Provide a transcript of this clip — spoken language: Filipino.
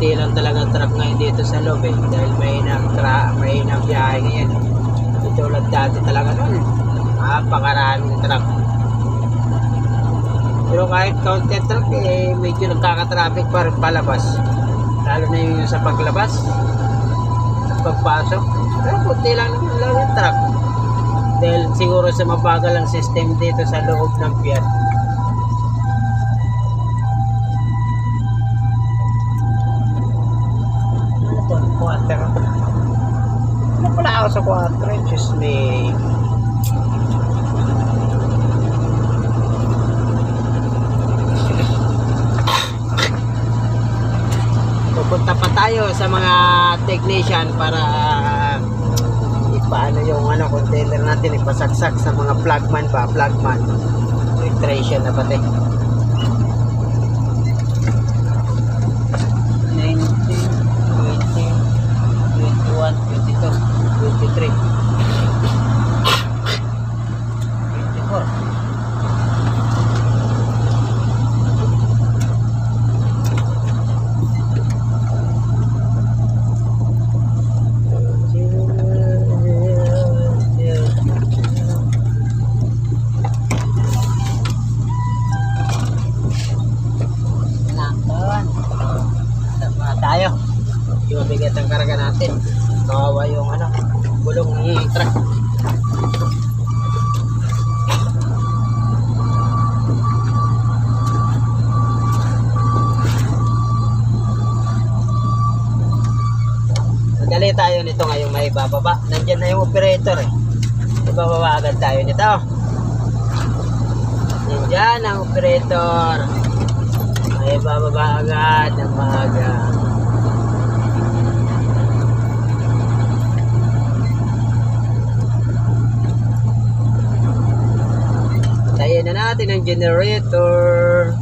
konti lang talaga truck ngayon dito sa loob dahil may biyahe ngayon. Tulad dati talaga nun, napakaraming truck. Pero kahit kaunti truck medyo nagkaka-traffic pa rin palabas, lalo na yung sa paglabas at pagpasok. Pero konti lang yung truck dahil siguro sa mabagal ang system dito sa loob ng pier. Ano pala ako sa 4? Diyos me. Pupunta pa tayo sa mga technician para ipaano yung container natin, ipasaksak sa mga flagman ba, filtration na pati. 23, 24. Tayo. Yung bigat ang karga natin. Kawawa yung gulong ng truck. Madali tayo nito ngayong may bababa. Nandiyan na yung operator ibababa agad tayo nito. Nandiyan ang operator. May bababa agad ng maaga. Tayo na natin ang generator.